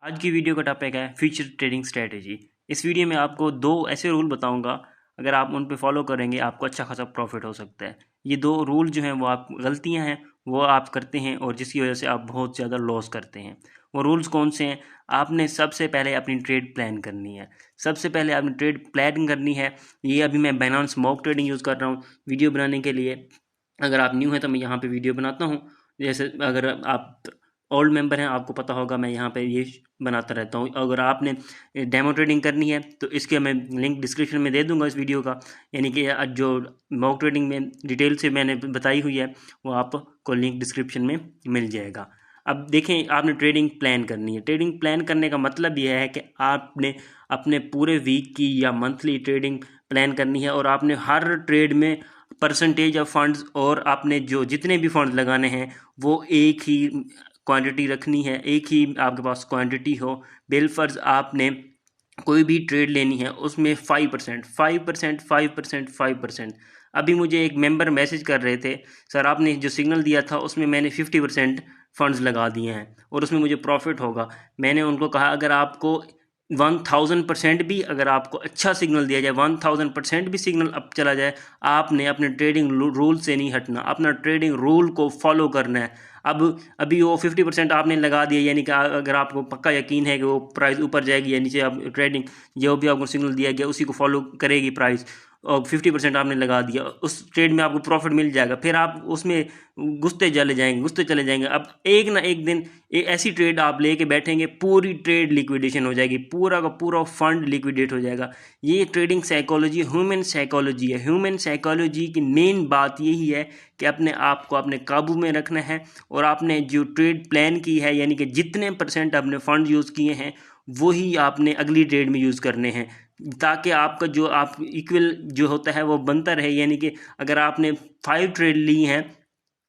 आज की वीडियो का टॉपिक है फ्यूचर ट्रेडिंग स्ट्रेटेजी। इस वीडियो में आपको दो ऐसे रूल बताऊंगा, अगर आप उन पे फॉलो करेंगे आपको अच्छा खासा प्रॉफिट हो सकता है। ये दो रूल जो हैं वो आप गलतियां हैं वो आप करते हैं और जिसकी वजह से आप बहुत ज़्यादा लॉस करते हैं। वो रूल्स कौन से हैं? आपने सबसे पहले अपनी ट्रेड प्लान करनी है। सबसे पहले आपने ट्रेड प्लान करनी है। ये अभी मैं बाइनेंस मॉक ट्रेडिंग यूज़ कर रहा हूँ वीडियो बनाने के लिए। अगर आप न्यू हैं तो मैं यहाँ पे वीडियो बनाता हूँ। जैसे अगर आप ओल्ड मेंबर हैं आपको पता होगा मैं यहाँ पे ये बनाता रहता हूँ। अगर आपने डेमो ट्रेडिंग करनी है तो इसके मैं लिंक डिस्क्रिप्शन में दे दूंगा इस वीडियो का, यानी कि जो मॉक ट्रेडिंग में डिटेल से मैंने बताई हुई है वो आपको लिंक डिस्क्रिप्शन में मिल जाएगा। अब देखें, आपने ट्रेडिंग प्लान करनी है। ट्रेडिंग प्लान करने का मतलब यह है कि आपने अपने पूरे वीक की या मंथली ट्रेडिंग प्लान करनी है और आपने हर ट्रेड में परसेंटेज ऑफ फंड्स और आपने जो जितने भी फंड्स लगाने हैं वो एक ही क्वांटिटी रखनी है, एक ही आपके पास क्वांटिटी हो। बिलफर्ज आपने कोई भी ट्रेड लेनी है उसमें 5%, 5%, 5%, 5%। अभी मुझे एक मेंबर मैसेज कर रहे थे, सर आपने जो सिग्नल दिया था उसमें मैंने 50% फंड्स लगा दिए हैं और उसमें मुझे प्रॉफिट होगा। मैंने उनको कहा अगर आपको 1000% भी अगर आपको अच्छा सिग्नल दिया जाए, 1000% भी सिग्नल अप चला जाए, आपने अपने ट्रेडिंग रूल से नहीं हटना, अपना ट्रेडिंग रूल को फॉलो करना है। अब अभी वो 50% आपने लगा दिया, यानी कि अगर आपको पक्का यकीन है कि वो प्राइस ऊपर जाएगी या नीचे, आप ट्रेडिंग जो भी आपको सिग्नल दिया गया उसी को फॉलो करेगी प्राइस, और 50% आपने लगा दिया, उस ट्रेड में आपको प्रॉफिट मिल जाएगा। फिर आप उसमें घुसते चले जाएंगे। अब एक ना एक दिन एक ऐसी ट्रेड आप लेके बैठेंगे, पूरी ट्रेड लिक्विडेशन हो जाएगी, पूरा का पूरा फंड लिक्विडेट हो जाएगा। ये ट्रेडिंग साइकोलॉजी ह्यूमन साइकोलॉजी है। ह्यूमन साइकोलॉजी की मेन बात यही है कि अपने आप को अपने काबू में रखना है और आपने जो ट्रेड प्लान की है, यानी कि जितने % आपने फंड यूज़ किए हैं वही आपने अगली ट्रेड में यूज़ करने हैं, ताकि आपका जो आप इक्वल जो होता है वो बनता रहे। यानी कि अगर आपने 5 ट्रेड ली हैं,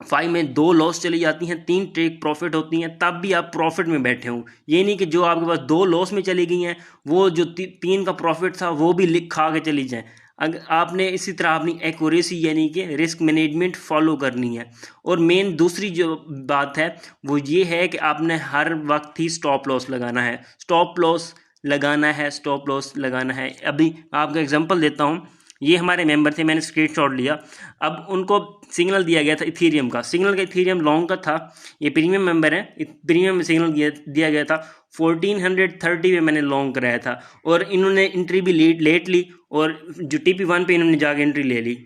5 में 2 लॉस चली जाती हैं, 3 ट्रेड प्रॉफिट होती हैं, तब भी आप प्रॉफिट में बैठे हों। ये नहीं कि जो आपके पास 2 लॉस में चली गई हैं वो जो 3 का प्रॉफिट था वो भी लिख खा के चली जाएं। अगर आपने इसी तरह अपनी एक्यूरेसी यानी कि रिस्क मैनेजमेंट फॉलो करनी है। और मेन दूसरी जो बात है वो ये है कि आपने हर वक्त ही स्टॉप लॉस लगाना है, स्टॉप लॉस लगाना है, स्टॉप लॉस लगाना है। अभी आपका एग्जांपल देता हूँ। ये हमारे मेंबर थे, मैंने स्क्रीनशॉट लिया। अब उनको सिग्नल दिया गया था इथीरियम का, सिग्नल का इथीरियम लॉन्ग का था। ये प्रीमियम मेंबर है, प्रीमियम में सिग्नल दिया गया था 1430 पे मैंने लॉन्ग कराया था और इन्होंने एंट्री भी लेट ली और जो TP1 पे इन्होंने जाके एंट्री ले ली।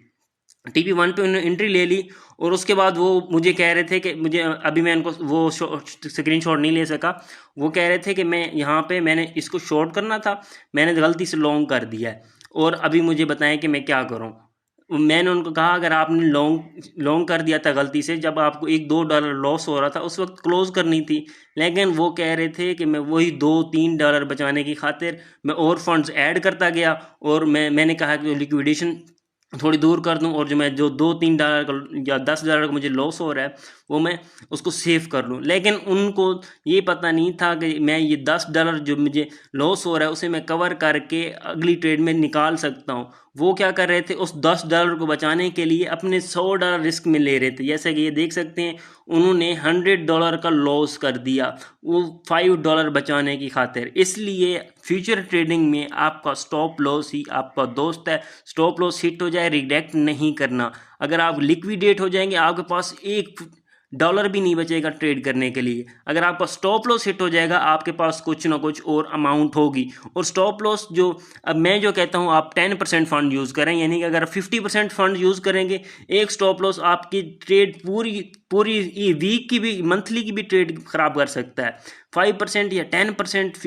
TP1 पे उन्होंने एंट्री ले ली और उसके बाद वो मुझे कह रहे थे कि मुझे अभी मैं इनको वो स्क्रीनशॉट नहीं ले सका। वो कह रहे थे कि मैं यहाँ पे मैंने इसको शॉर्ट करना था, मैंने गलती से लॉन्ग कर दिया है और अभी मुझे बताएं कि मैं क्या करूँ। मैंने उनको कहा अगर आपने लॉन्ग कर दिया था गलती से, जब आपको $1-2 लॉस हो रहा था उस वक्त क्लोज करनी थी। लेकिन वो कह रहे थे कि मैं वही $2-3 बचाने की खातिर मैं और फंड्स ऐड करता गया और मैंने कहा कि लिक्विडेशन थोड़ी दूर कर दूं और जो $2-3 का या $10 का मुझे लॉस हो रहा है वो मैं उसको सेव कर लूं। लेकिन उनको ये पता नहीं था कि मैं ये $10 जो मुझे लॉस हो रहा है उसे मैं कवर करके अगली ट्रेड में निकाल सकता हूं। वो क्या कर रहे थे, उस $10 को बचाने के लिए अपने $100 रिस्क में ले रहे थे। जैसे कि ये देख सकते हैं उन्होंने $100 का लॉस कर दिया वो $5 बचाने की खातिर। इसलिए फ्यूचर ट्रेडिंग में आपका स्टॉप लॉस ही आपका दोस्त है। स्टॉप लॉस हिट हो जाए रिग्रेट नहीं करना। अगर आप लिक्विडेट हो जाएंगे आपके पास $1 भी नहीं बचेगा ट्रेड करने के लिए। अगर आपका स्टॉप लॉस हिट हो जाएगा आपके पास कुछ ना कुछ और अमाउंट होगी। और स्टॉप लॉस जो अब मैं जो कहता हूँ आप 10% फंड यूज़ करें, यानी कि अगर 50% फंड यूज़ करेंगे एक स्टॉप लॉस आपकी ट्रेड पूरी वीक की भी मंथली की भी ट्रेड खराब कर सकता है। 5% या 10%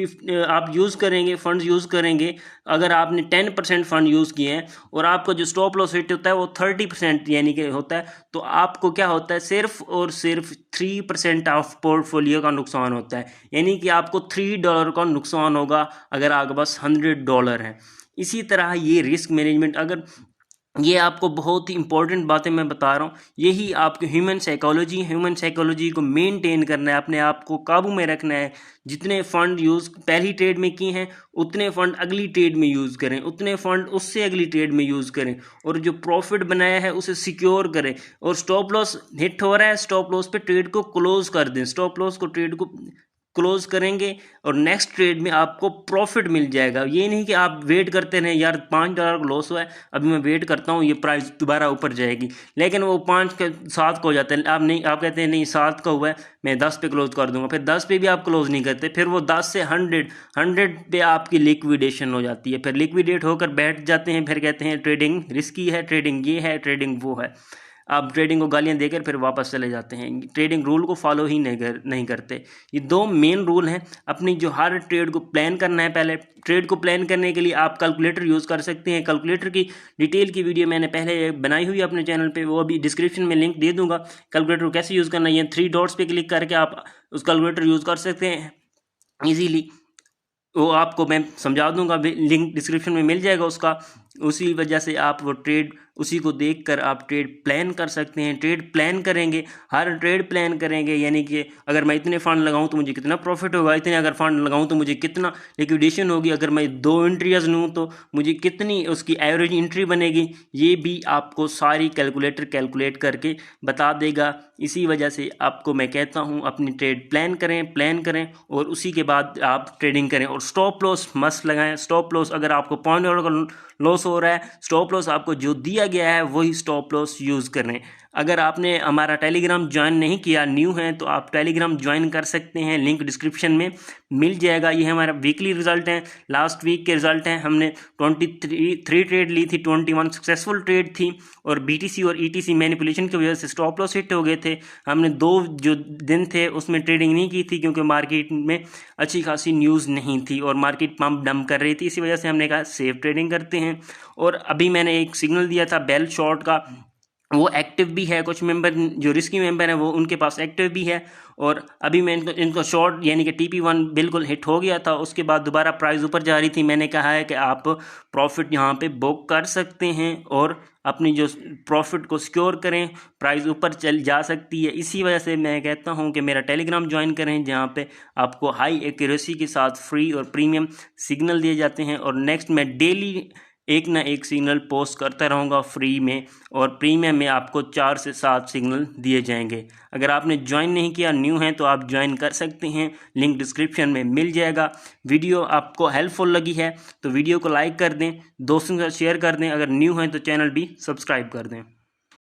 आप यूज़ करेंगे, फंड यूज़ करेंगे। अगर आपने 10% फंड यूज़ किए हैं और आपका जो स्टॉप लॉस हिट होता है वो 30% यानी कि होता है, तो आपको क्या होता है, सिर्फ और सिर्फ 3% ऑफ पोर्टफोलियो का नुकसान होता है। यानी कि आपको $3 का नुकसान होगा अगर आपके पास $100 है। इसी तरह ये रिस्क मैनेजमेंट, अगर ये आपको बहुत ही इंपॉर्टेंट बातें मैं बता रहा हूँ, यही आपकी ह्यूमन साइकोलॉजी को मेंटेन करना है, अपने आप को काबू में रखना है। जितने फंड यूज़ पहली ट्रेड में किए हैं उतने फंड अगली ट्रेड में यूज़ करें, उतने फंड उससे अगली ट्रेड में यूज़ करें और जो प्रॉफिट बनाया है उसे सिक्योर करें। और स्टॉप लॉस हिट हो रहा है, स्टॉप लॉस पे ट्रेड को क्लोज कर दें, स्टॉप लॉस को ट्रेड को क्लोज करेंगे और नेक्स्ट ट्रेड में आपको प्रॉफिट मिल जाएगा। ये नहीं कि आप वेट करते रहें, यार $5 का लॉस हुआ है, अभी मैं वेट करता हूँ ये प्राइस दोबारा ऊपर जाएगी, लेकिन वो 5 के 7 का हो जाता है। आप नहीं, आप कहते हैं नहीं 7 का हुआ है मैं 10 पे क्लोज कर दूंगा, फिर 10 पे भी आप क्लोज नहीं करते, फिर वो 10 से 100 पे आपकी लिक्विडेशन हो जाती है, फिर लिक्विडेट होकर बैठ जाते हैं, फिर कहते हैं ट्रेडिंग रिस्की है, ट्रेडिंग ये है, ट्रेडिंग वो है। आप ट्रेडिंग को गालियां देकर फिर वापस चले जाते हैं, ट्रेडिंग रूल को फॉलो ही नहीं करते। ये दो मेन रूल हैं। अपनी जो हर ट्रेड को प्लान करना है, पहले ट्रेड को प्लान करने के लिए आप कैलकुलेटर यूज़ कर सकते हैं। कैलकुलेटर की डिटेल की वीडियो मैंने पहले बनाई हुई है अपने चैनल पे, वो अभी डिस्क्रिप्शन में लिंक दे दूंगा। कैलकुलेटर को कैसे यूज़ करना है, ये 3 डॉट्स पे क्लिक करके आप उस कैलकुलेटर यूज़ कर सकते हैं ईजीली। वो आपको मैं समझा दूंगा, लिंक डिस्क्रिप्शन में मिल जाएगा उसका। उसी वजह से आप वो ट्रेड उसी को देखकर आप ट्रेड प्लान कर सकते हैं। ट्रेड प्लान करेंगे, हर ट्रेड प्लान करेंगे, यानी कि अगर मैं इतने फंड लगाऊं तो मुझे कितना प्रॉफिट होगा, इतने अगर फंड लगाऊं तो मुझे कितना लिक्विडेशन होगी, अगर मैं 2 एंट्रीज लूँ तो मुझे कितनी उसकी एवरेज एंट्री बनेगी, ये भी आपको सारी कैलकुलेटर कैलकुलेट करके बता देगा। इसी वजह से आपको मैं कहता हूँ अपनी ट्रेड प्लान करें और उसी के बाद आप ट्रेडिंग करें। और स्टॉप लॉस मस्ट लगाएं। स्टॉप लॉस अगर आपको $5 का लॉस हो रहा है, स्टॉप लॉस आपको जो दिया गया है वही स्टॉप लॉस यूज़ करें। अगर आपने हमारा टेलीग्राम ज्वाइन नहीं किया, न्यू हैं, तो आप टेलीग्राम ज्वाइन कर सकते हैं, लिंक डिस्क्रिप्शन में मिल जाएगा। ये हमारा वीकली रिजल्ट हैं, लास्ट वीक के रिजल्ट हैं। हमने 23 ट्रेड ली थी, 21 सक्सेसफुल ट्रेड थी, और BTC और ETC मैनिपुलेशन की वजह से स्टॉप लॉस हिट हो गए थे। हमने 2 जो दिन थे उसमें ट्रेडिंग नहीं की थी क्योंकि मार्केट में अच्छी खासी न्यूज़ नहीं थी और मार्केट पंप डंप कर रही थी, इसी वजह से हमने कहा सेफ ट्रेडिंग करते हैं। और अभी मैंने एक सिग्नल दिया था बेल शॉर्ट का, वो एक्टिव भी है। कुछ मेंबर जो रिस्की मेंबर हैं वो उनके पास एक्टिव भी है, और अभी मैं इनको शॉर्ट यानी कि TP1 बिल्कुल हिट हो गया था, उसके बाद दोबारा प्राइस ऊपर जा रही थी। मैंने कहा है कि आप प्रॉफिट यहाँ पे बुक कर सकते हैं और अपनी जो प्रॉफिट को सिक्योर करें, प्राइस ऊपर चल जा सकती है। इसी वजह से मैं कहता हूँ कि मेरा टेलीग्राम ज्वाइन करें, जहाँ पे आपको हाई एक्यूरेसी के साथ फ्री और प्रीमियम सिग्नल दिए जाते हैं, और नेक्स्ट मैं डेली एक ना एक सिग्नल पोस्ट करता रहूँगा फ्री में, और प्रीमियम में आपको 4 से 7 सिग्नल दिए जाएंगे। अगर आपने ज्वाइन नहीं किया, न्यू हैं, तो आप ज्वाइन कर सकते हैं, लिंक डिस्क्रिप्शन में मिल जाएगा। वीडियो आपको हेल्पफुल लगी है तो वीडियो को लाइक कर दें, दोस्तों के साथ शेयर कर दें, अगर न्यू हैं तो चैनल भी सब्सक्राइब कर दें।